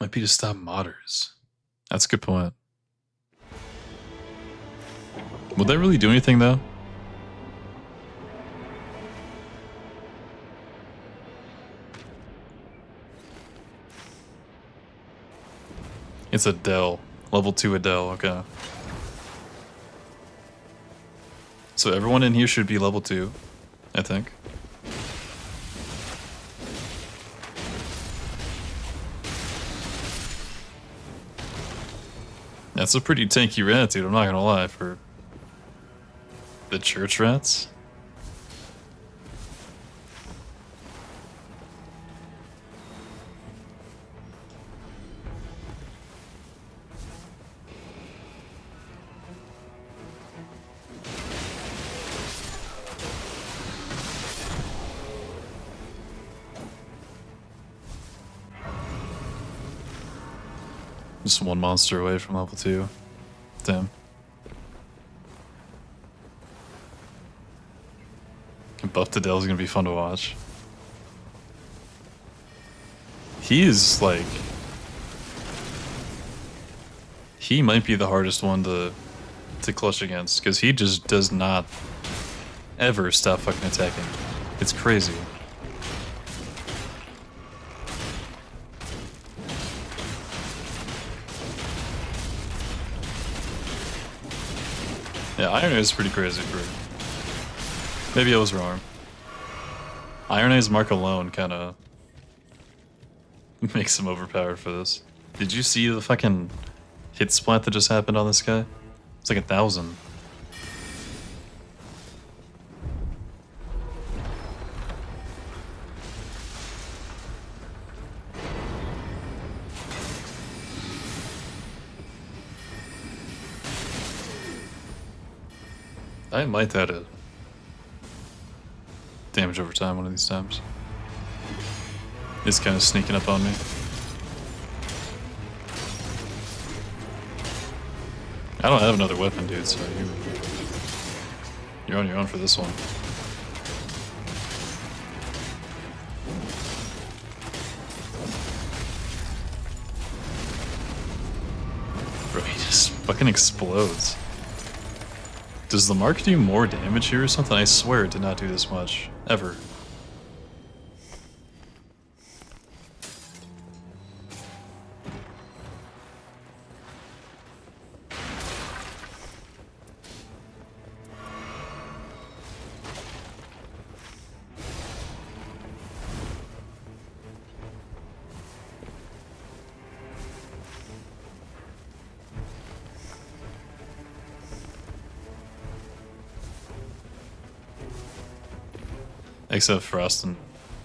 Might be to stop modders. That's a good point. Would that really do anything though? It's Adele. Level 2 Adele, okay. So everyone in here should be level 2, I think. That's a pretty tanky rat, dude, I'm not gonna lie, for the church rats. Just one monster away from level 2. Damn. Buff Adele is gonna be fun to watch. He is like... He might be the hardest one to clutch against, because he just does not ever stop fucking attacking. It's crazy. Yeah, Iron Eye is pretty crazy for... Maybe I was wrong. Iron Eye's mark alone kinda makes him overpowered for this. Did you see the fucking hit splat that just happened on this guy? It's like 1,000. I might add it. Damage over time one of these times. It's kind of sneaking up on me. I don't have another weapon, dude, so you're on your own for this one. Bro, he just fucking explodes. Does the mark do more damage here or something? I swear it did not do this much. Ever. Except Frost and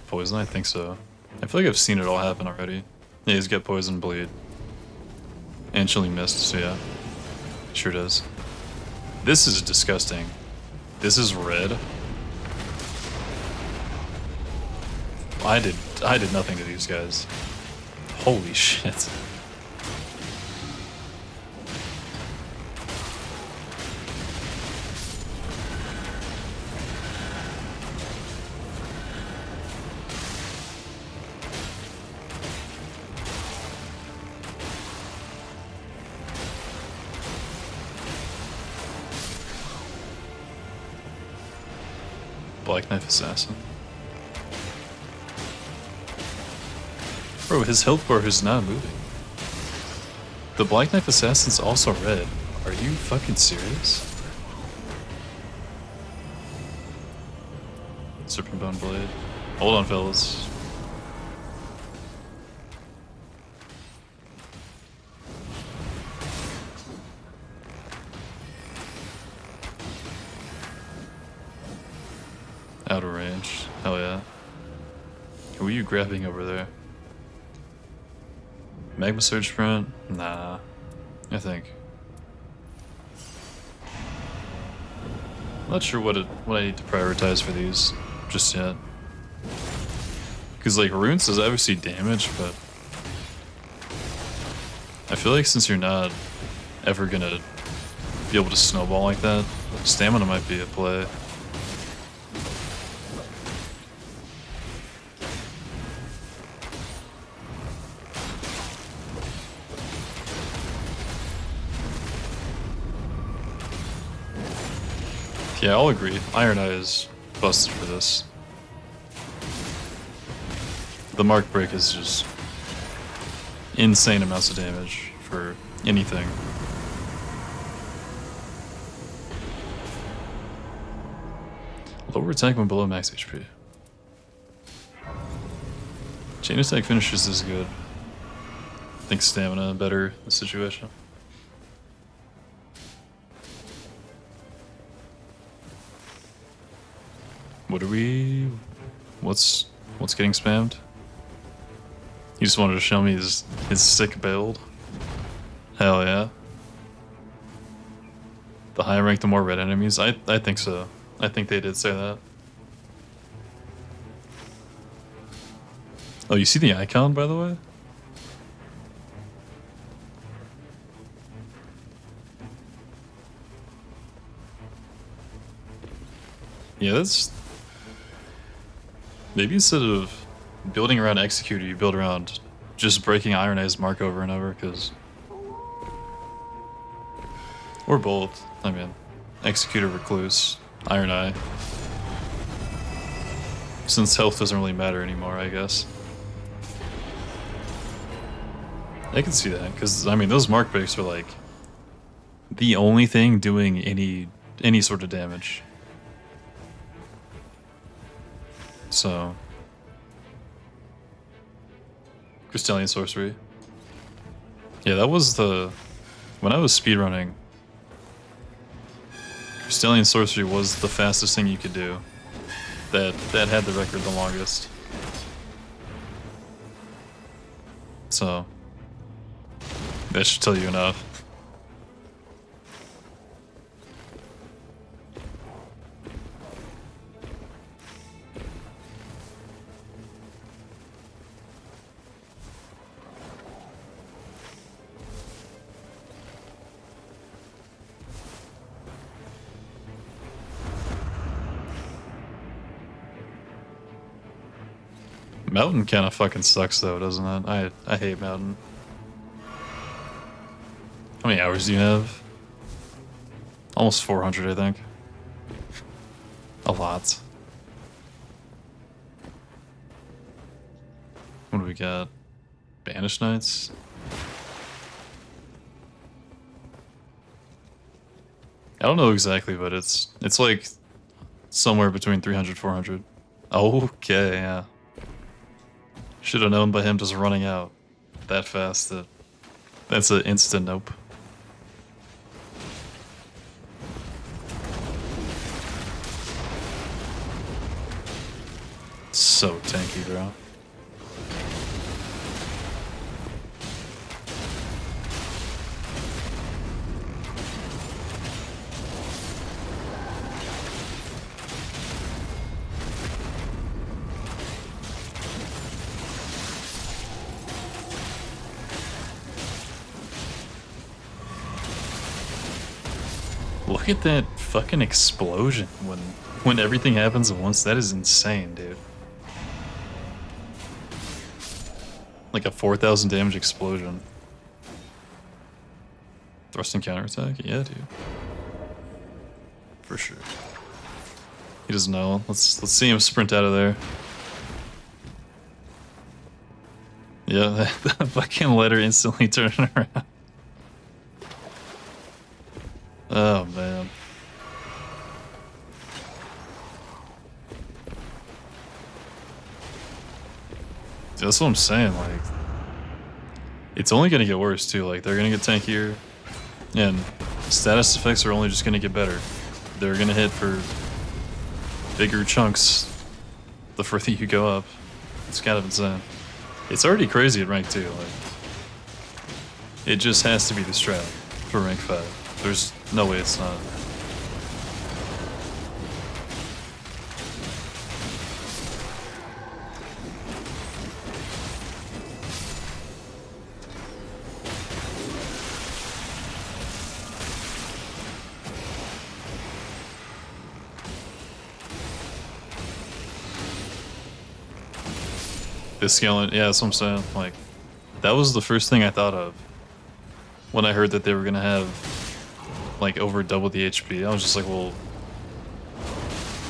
Poison, I think so. I feel like I've seen it all happen already. Yeah, he's got Poison Bleed. And Chilling Mist, so yeah. Sure does. This is disgusting. This is red. I did nothing to these guys. Holy shit. Black Knife Assassin. Bro, his health bar is not moving. The Black Knife Assassin's also red. Are you fucking serious? Serpent Bone Blade. Hold on, fellas. Out of range. Hell yeah. Who are you grabbing over there? Magma Surge Sprint? Nah. I think. Not sure what I need to prioritize for these just yet. Because like Runes does obviously damage, but I feel like since you're not ever gonna be able to snowball like that, stamina might be a play. Yeah, I'll agree. Iron Eye is busted for this. The Mark Break is just insane amounts of damage for anything. Lower attack when below max HP. Chain attack finishes is good. I think stamina better the situation. What are we? What's getting spammed? He just wanted to show me his sick build. Hell yeah. The higher rank, the more red enemies. I think so. I think they did say that. Oh, you see the icon, by the way? Yeah, that's... Maybe instead of building around Executor, you build around just breaking Iron Eye's mark over and over, because... Or both. I mean, Executor, Recluse, Iron Eye. Since health doesn't really matter anymore, I guess. I can see that, because, I mean, those mark breaks are like the only thing doing any sort of damage. So, Crystalline Sorcery. Yeah, that was the... When I was speedrunning, Crystalline Sorcery was the fastest thing you could do. That had the record the longest. So, that should tell you enough. Mountain kind of fucking sucks though, doesn't it? I hate Mountain. How many hours do you have? Almost 400, I think. A lot. What do we got? Banished Knights? I don't know exactly, but it's like somewhere between 300, 400. Okay, yeah. Should have known by him just running out that fast that that's an instant nope. So tanky, bro. Look at that fucking explosion when everything happens at once. That is insane, dude. Like a 4,000 damage explosion. Thrust and counterattack? Yeah, dude. For sure. He doesn't know. Let's see him sprint out of there. Yeah, that fucking letter instantly turned around. Oh man. That's what I'm saying, like it's only gonna get worse too, like they're gonna get tankier and status effects are only just gonna get better. They're gonna hit for bigger chunks the further you go up. It's kind of insane. It's already crazy at rank 2, like it just has to be the strat for rank 5. There's no way it's not. This scaling, yeah, that's what I'm saying. Like, that was the first thing I thought of when I heard that they were gonna have like over double the HP. I was just like, well,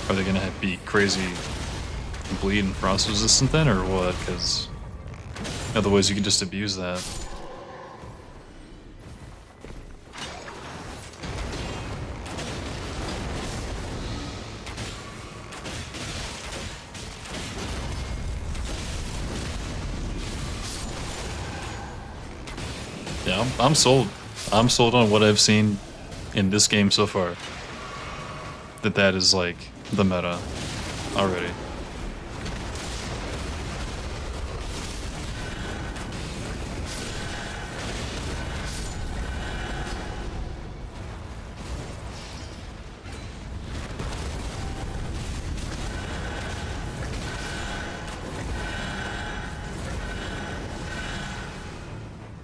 Are they gonna be crazy bleed and frost resistant then, or what? Because otherwise you can just abuse that. Yeah, I'm sold. I'm sold on what I've seen in this game so far. That is like the meta already.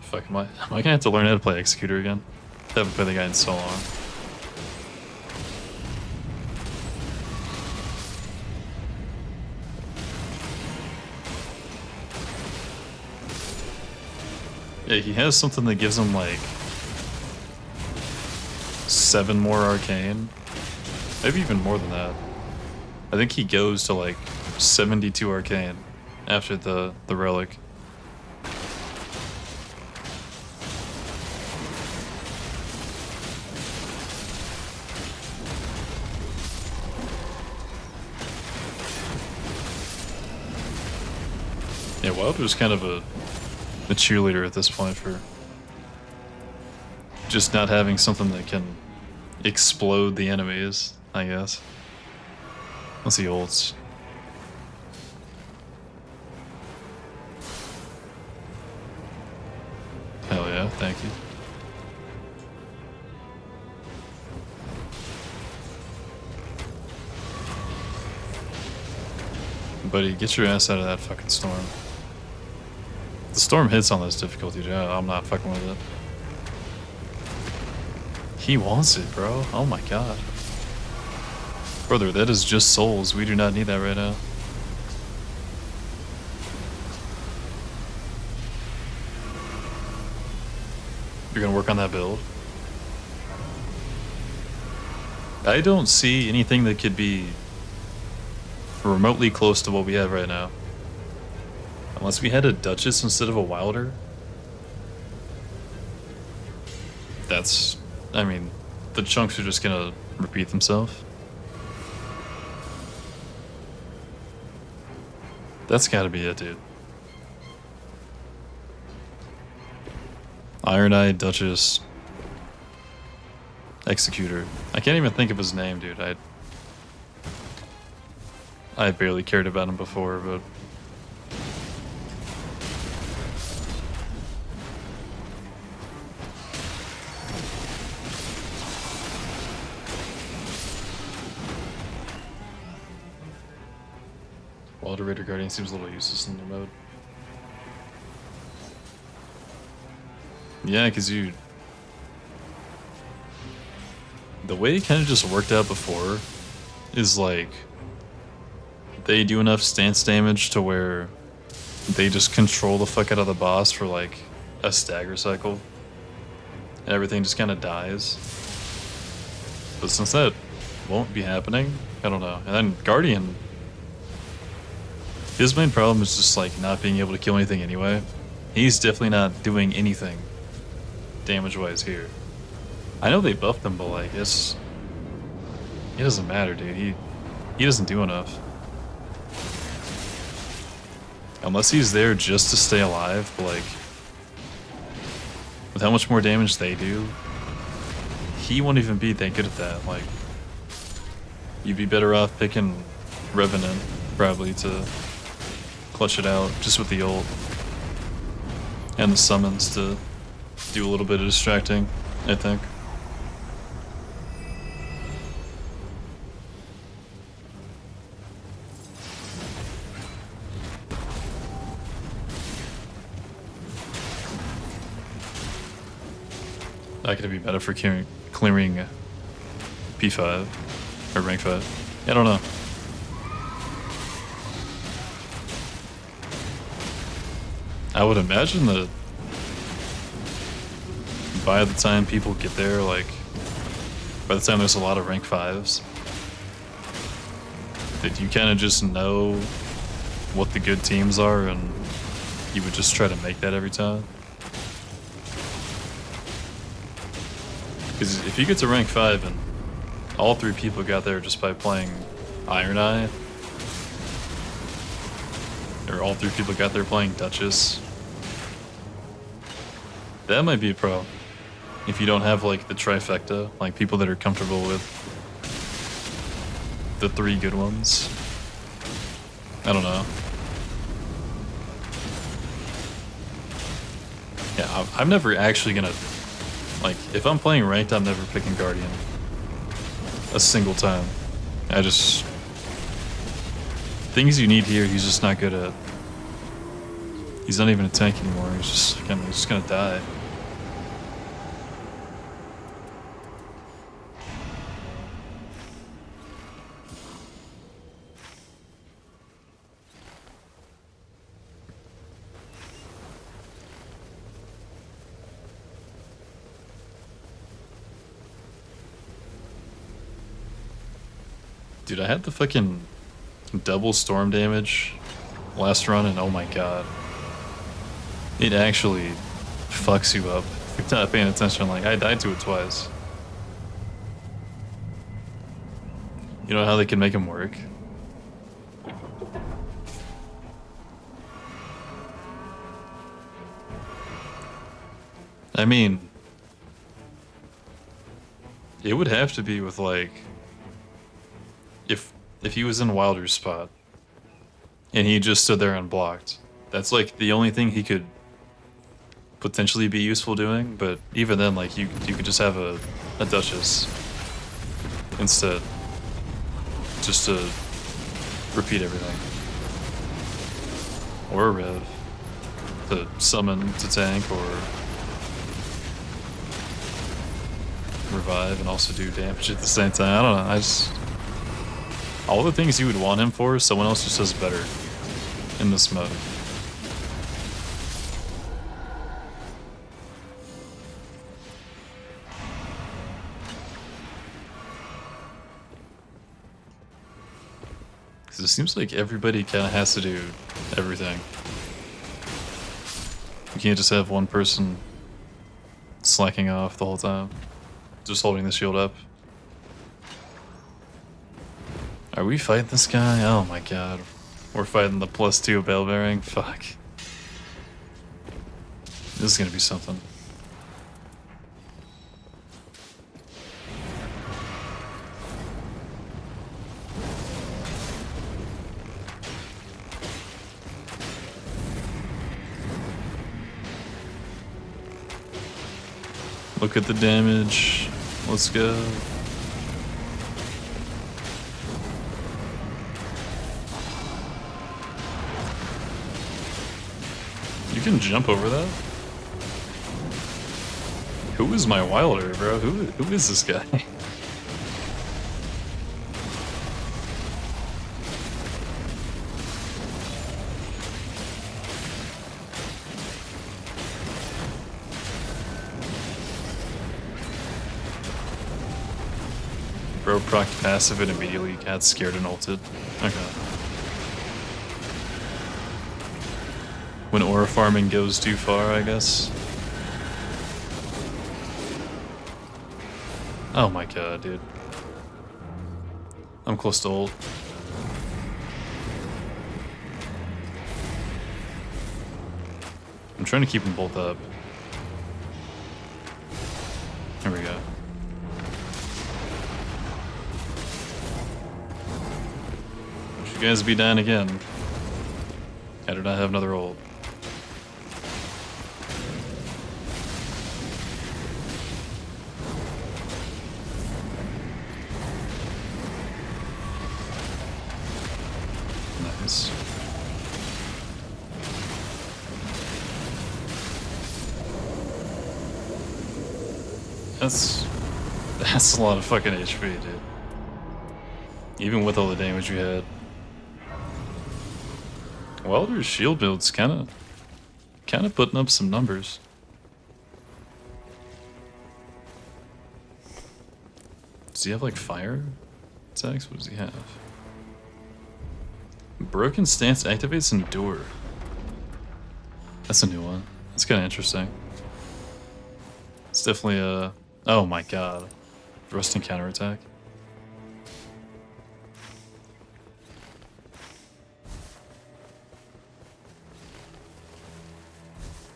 Fuck, am I gonna have to learn how to play Executor again? I haven't played the guy in so long. Yeah, he has something that gives him like 7 more arcane. Maybe even more than that. I think he goes to like 72 arcane after the relic. Yeah, Wilder's kind of a cheerleader at this point for just not having something that can explode the enemies, I guess. Let's see ults. Hell yeah, thank you. Buddy, get your ass out of that fucking storm. The storm hits on this difficulty, yeah, I'm not fucking with it. He wants it, bro. Oh my god. Brother, that is just souls. We do not need that right now. You're gonna work on that build? I don't see anything that could be remotely close to what we have right now. Unless we had a Duchess instead of a Wilder. That's... I mean, the chunks are just gonna repeat themselves. That's gotta be it, dude. Iron Eye, Duchess, Executor. I can't even think of his name, dude. I barely cared about him before, but... Wilder Raider Guardian seems a little useless in the mode. Yeah, because you... The way it kind of just worked out before is like... They do enough stance damage to where they just control the fuck out of the boss for like a stagger cycle. And everything just kind of dies. But since that won't be happening, I don't know. And then Guardian... His main problem is just like not being able to kill anything anyway. He's definitely not doing anything damage-wise here. I know they buffed him, but like it doesn't matter, dude. He doesn't do enough. Unless he's there just to stay alive, but like with how much more damage they do, he won't even be that good at that. Like you'd be better off picking Revenant probably to clutch it out just with the ult and the summons to do a little bit of distracting, I think. That could be better for clearing P5 or rank 5. I don't know. I would imagine that by the time people get there, like, by the time there's a lot of rank 5s, that you kind of just know what the good teams are and you would just try to make that every time? Because if you get to rank 5 and all 3 people got there just by playing Iron Eye, or all 3 people got there playing Duchess, that might be a problem. If you don't have like the trifecta, like people that are comfortable with the 3 good ones. I don't know. Yeah, I'm never actually gonna, like, if I'm playing ranked, I'm never picking Guardian a single time. I just, things you need here, he's just not good at. He's not even a tank anymore, he's just gonna die. Dude, I had the fucking double storm damage last run, and oh my god. It actually fucks you up. If you're not paying attention, like, I died to it twice. You know how they can make him work? I mean, it would have to be with, like, if he was in Wilder's spot and he just stood there unblocked, that's like the only thing he could potentially be useful doing. But even then, like, you could just have a Duchess instead, just to repeat everything, or a Rev to summon to tank, or revive and also do damage at the same time. I don't know, I just, all the things you would want him for, someone else just does better in this mode. Because it seems like everybody kind of has to do everything. You can't just have one person slacking off the whole time, just holding the shield up. Are we fighting this guy? Oh my god. We're fighting the +2 bell bearing? Fuck. This is gonna be something. Look at the damage. Let's go. You can jump over that? Who is my Wilder, bro? Who is this guy? Bro procced passive and immediately got scared and ulted. Okay. When aura farming goes too far, I guess. Oh my god, dude. I'm close to ult. I'm trying to keep them both up. Here we go. Don't you guys be dying again. I do not have another ult. Nice. That's a lot of fucking HP, dude. Even with all the damage you had. Wilder's shield build's kinda putting up some numbers. Does he have like fire attacks? What does he have? Broken stance activates Endure. That's a new one. It's kind of interesting. It's definitely a... Oh my god. Rusting counterattack.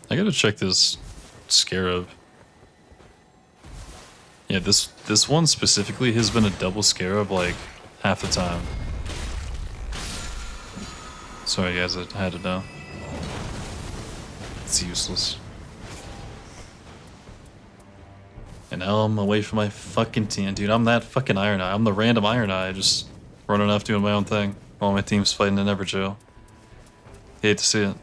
I gotta check this Scarab. Yeah, this one specifically has been a double Scarab like half the time. Sorry guys, I had to know. It's useless. And now I'm away from my fucking team. Dude, I'm that fucking Iron Eye. I'm the random Iron Eye, just running off doing my own thing while my team's fighting in Everjail. Hate to see it.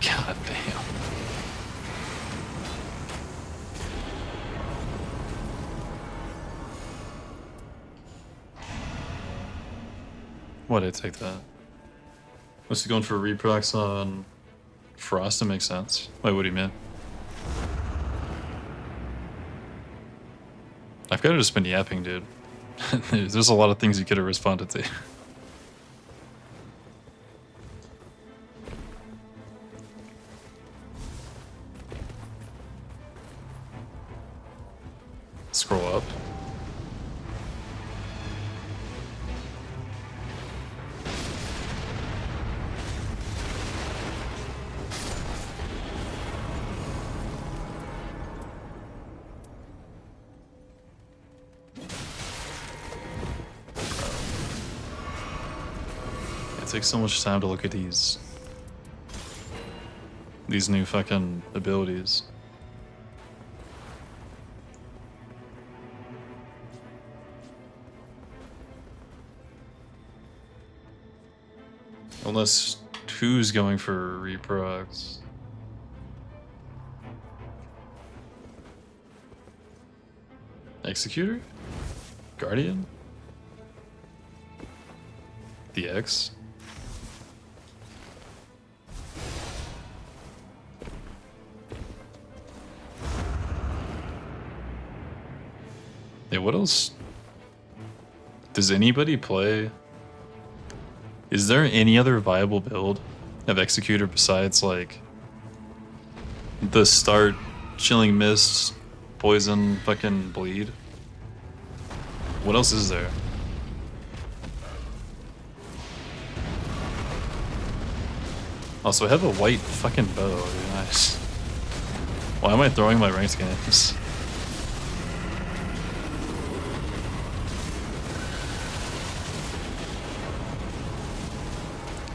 God damn. Why did I take that? Was he going for reprocs on Frost? That makes sense. Wait, what do you mean? I've gotta just been yapping, dude. There's a lot of things you could have responded to. Scroll up. It takes so much time to look at these new fucking abilities. Unless who's going for reprocs? Executor? Guardian? The X? Yeah, what else? Does anybody play? Is there any other viable build of Executor besides, like, the start, Chilling Mist, Poison, fucking Bleed? What else is there? Also, I have a white fucking bow. Dude, nice. Why am I throwing my ranked games?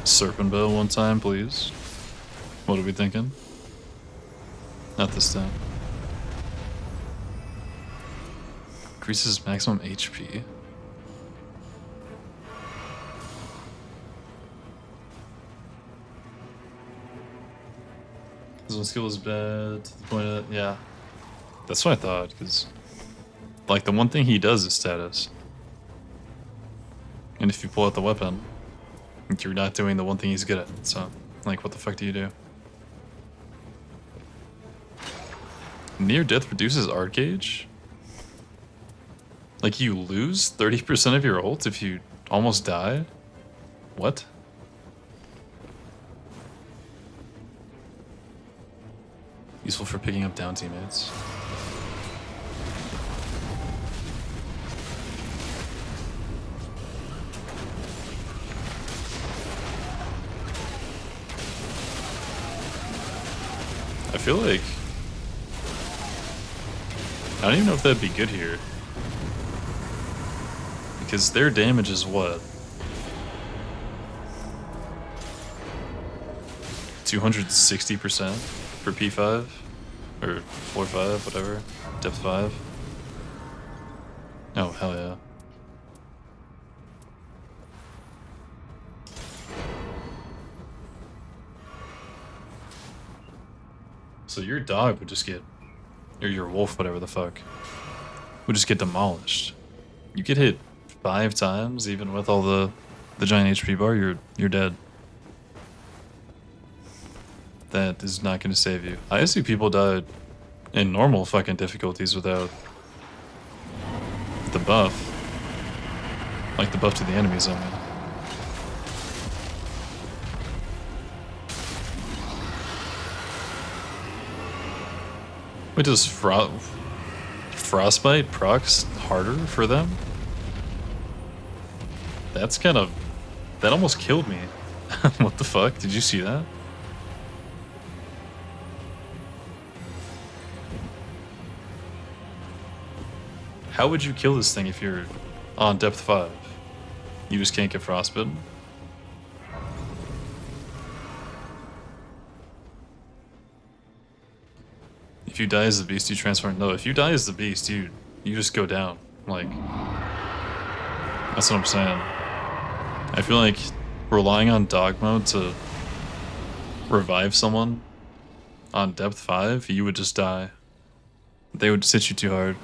Serpent bow one time, please. What are we thinking? Not this time. Increases maximum HP. This one skill is bad to the point of, yeah. That's what I thought, because, like, the one thing he does is status. And if you pull out the weapon, you're not doing the one thing he's good at, so, like, what the fuck do you do? Near death reduces art gauge? Like, you lose 30% of your ult if you almost die? What? Useful for picking up down teammates. I feel like... I don't even know if that'd be good here. Because their damage is what? 260% for P5? Or floor 5, whatever. Depth 5. Oh, hell yeah. So your dog would just get, or your wolf, whatever the fuck, would just get demolished. You get hit 5 times, even with all the giant HP bar, you're dead. That is not going to save you. I see people died in normal fucking difficulties without the buff. Like the buff to the enemies, I mean. Wait, does Frostbite procs harder for them? That's kind of... That almost killed me. What the fuck? Did you see that? How would you kill this thing if you're on depth 5? You just can't get frostbitten? If you die as the beast, you transform. No, if you die as the beast, you just go down. Like, that's what I'm saying. I feel like relying on dog mode to revive someone on depth 5, you would just die. They would just hit you too hard.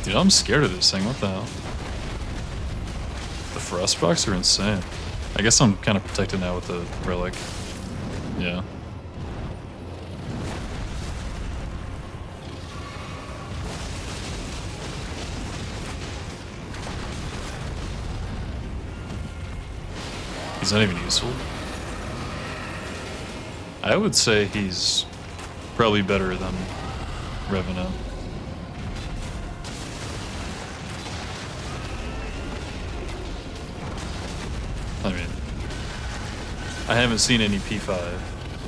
Dude, I'm scared of this thing. What the hell? The frost procs are insane. I guess I'm kind of protected now with the relic. Yeah. He's not even useful. I would say he's probably better than Revenant. I mean, I haven't seen any P5,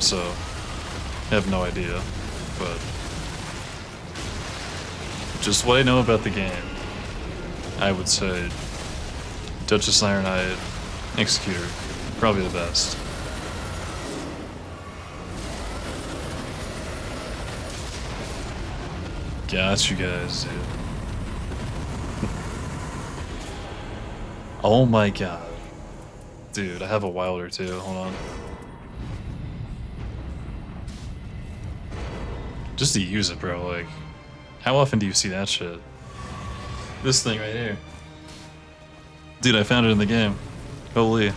so I have no idea, but just what I know about the game, I would say Duchess Iron Eye Executor, probably the best. Got you guys, dude. Oh my god. Dude, I have a wilder too, hold on. Just to use it, bro, like, how often do you see that shit? This thing right here. Dude, I found it in the game. Holy.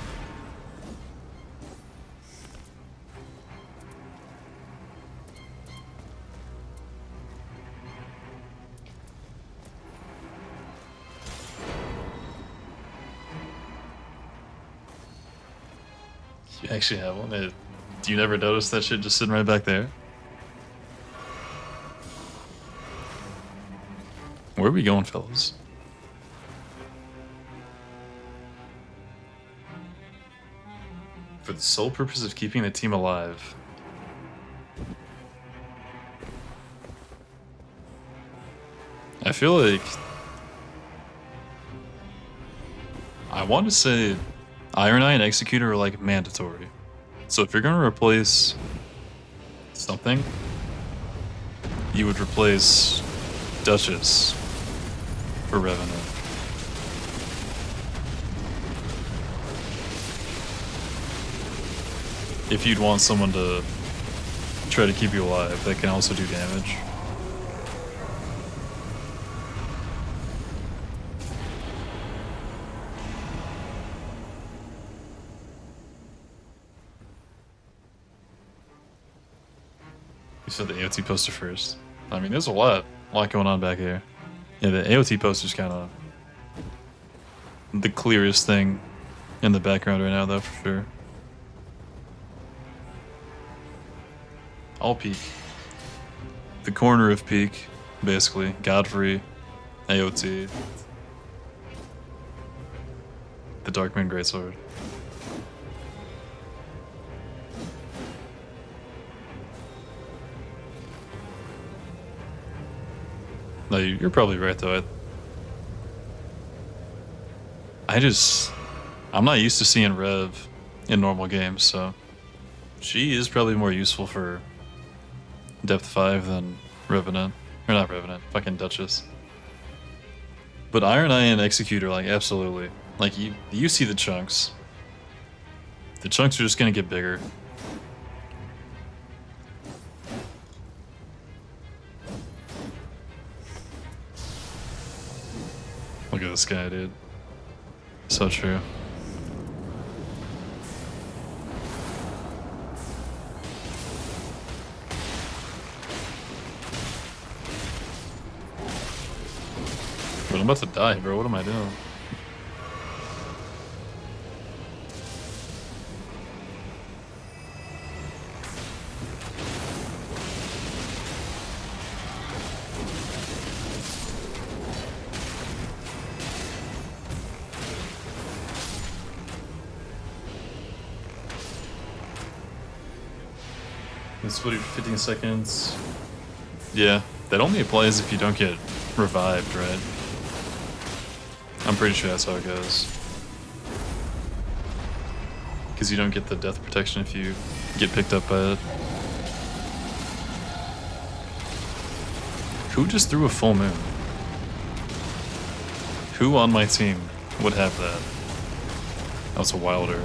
You actually have one? Do you never notice that shit just sitting right back there? Where are we going, fellas? For the sole purpose of keeping the team alive. I feel like... I want to say Iron Eye and Executor are like mandatory. So if you're going to replace something, you would replace Duchess for Revenant. If you'd want someone to try to keep you alive, that can also do damage. You said the AOT poster first. I mean, there's a lot going on back here. Yeah, the AOT poster's kind of the clearest thing in the background right now, though, for sure. All Peak. The corner of Peak, basically. Godfrey, AOT. The Darkman Greatsword. No, you're probably right, though. I'm not used to seeing Rev in normal games, so she is probably more useful for depth 5 than Revenant. Or not Revenant, fucking Duchess. But Iron Eye and Executor, like, absolutely. Like, you see the chunks. The chunks are just gonna get bigger. Look at this guy, dude. So true. But I'm about to die, bro. What am I doing? It's 15 seconds. Yeah, that only applies if you don't get revived, right? I'm pretty sure that's how it goes. Because you don't get the death protection if you get picked up by it. Who just threw a full moon? Who on my team would have that? That was a Wilder.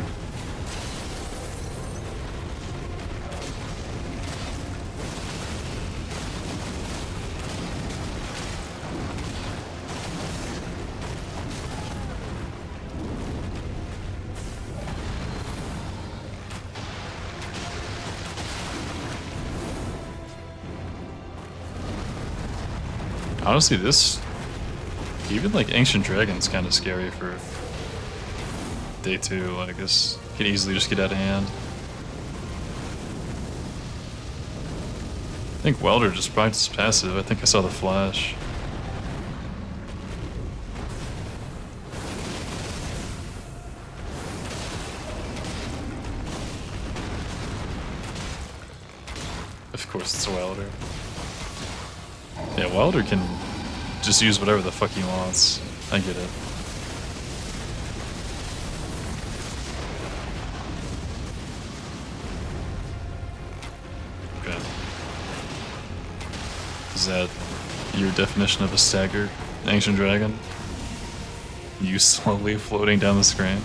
Honestly, this, even like Ancient Dragon's kind of scary for day 2. Like this can easily just get out of hand. I think Welder just practiced passive. I think I saw the flash. Of course it's a Welder. Yeah, Wilder can just use whatever the fuck he wants. I get it. Okay. Is that your definition of a stagger, Ancient Dragon? You slowly floating down the screen?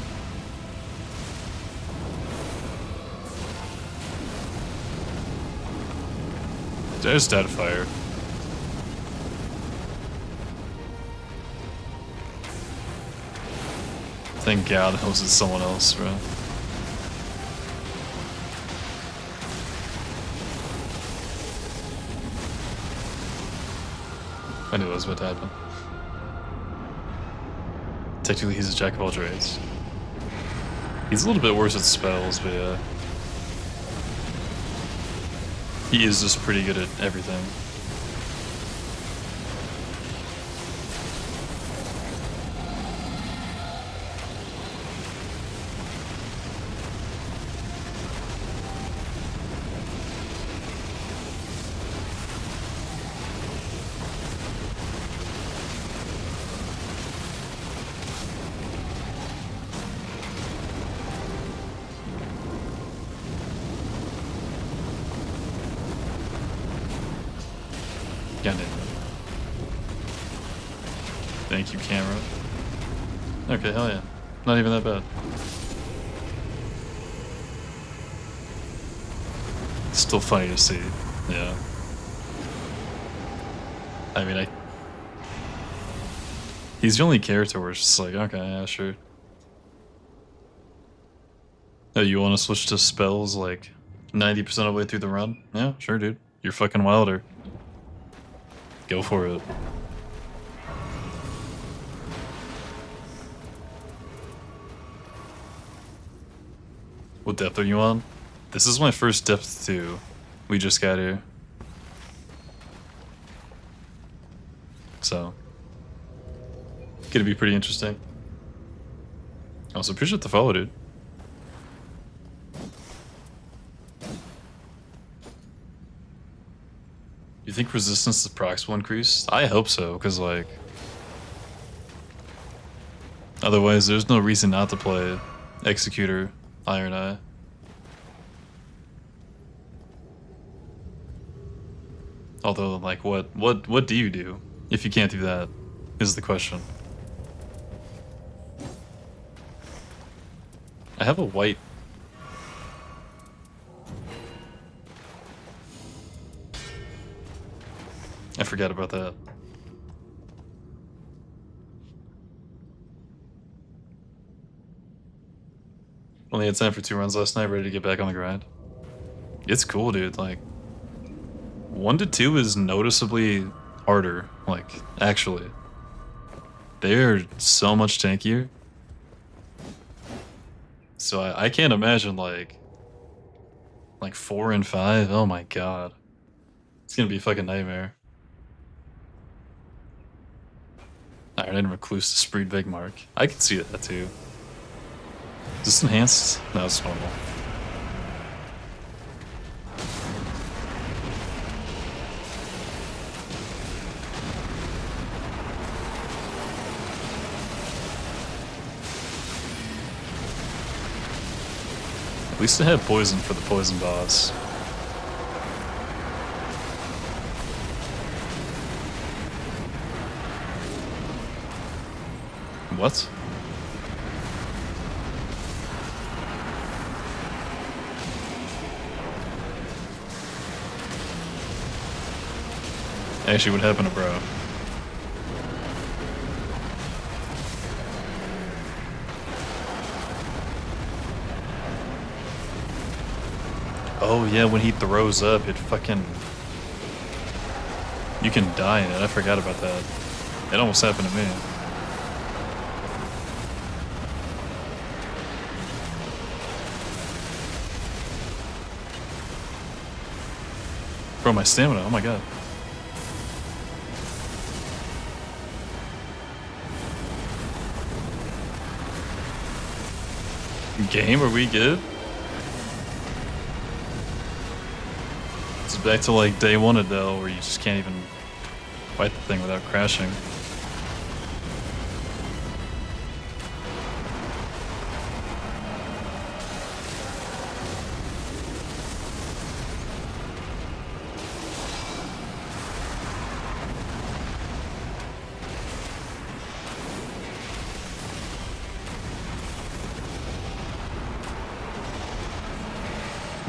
There's Deadfire. Thank God it was someone else, bro. I knew it was about to happen. Technically, he's a jack of all trades. He's a little bit worse at spells, but yeah. He is just pretty good at everything. Got it. Thank you, camera. Okay, hell yeah. Not even that bad. Still funny to see. Yeah. I mean, he's the only character where it's just like, okay, yeah, sure. Oh, you want to switch to spells like 90% of the way through the run? Yeah, sure, dude. You're fucking Wilder. Go for it. What depth are you on? This is my first depth 2. We just got here. So, gonna be pretty interesting. Also, appreciate the follow, dude. You think resistance to procs will increase? I hope so, because, like, otherwise there's no reason not to play Executor, Iron Eye. Although, like, what do you do if you can't do that, is the question. I have a white... I forgot about that. Only had time for 2 runs last night, ready to get back on the grind. It's cool, dude. Like, 1 to 2 is noticeably harder. Like, actually. They're so much tankier. So I can't imagine, like 4 and 5. Oh my god. It's gonna be a fucking nightmare. Iron Recluse to Spreed Big Mark. I can see that too. Is this enhanced? No, it's normal. At least it had poison for the poison boss. What? Actually, what happened to bro? Oh yeah, when he throws up, it fucking... You can die in it. I forgot about that. It almost happened to me. Bro, my stamina, oh my god. Game, are we good? It's back to like day 1 of Dell, where you just can't even fight the thing without crashing.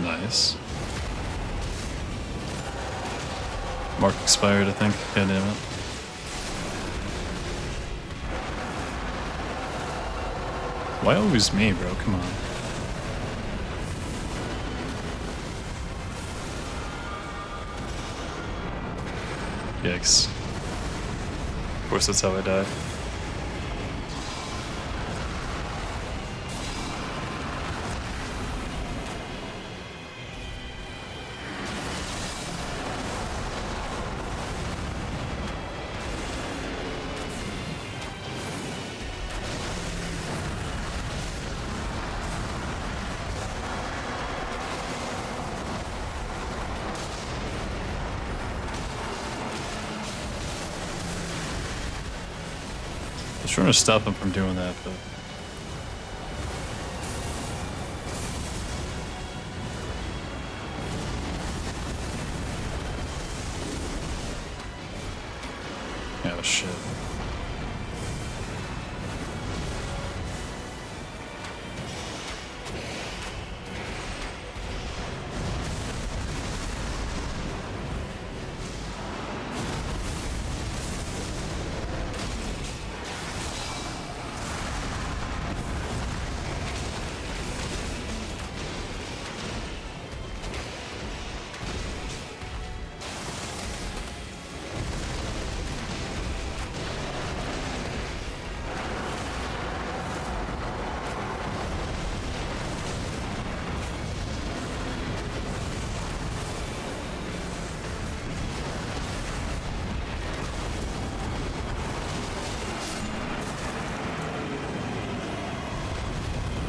Nice. Mark expired, I think. God damn it. Why always me, bro? Come on. Yikes. Of course, that's how I die. I was trying to stop him from doing that, but... Oh, shit.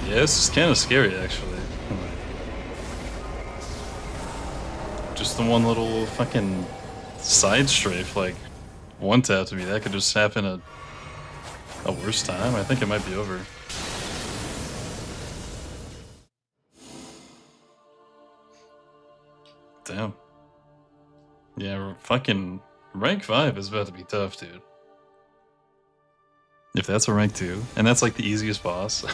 Yeah, this is kind of scary, actually. Just the one little fucking side strafe, like, one tap to me, that could just happen at a worse time. I think it might be over. Damn. Yeah, fucking rank 5 is about to be tough, dude. If that's a rank 2, and that's like the easiest boss.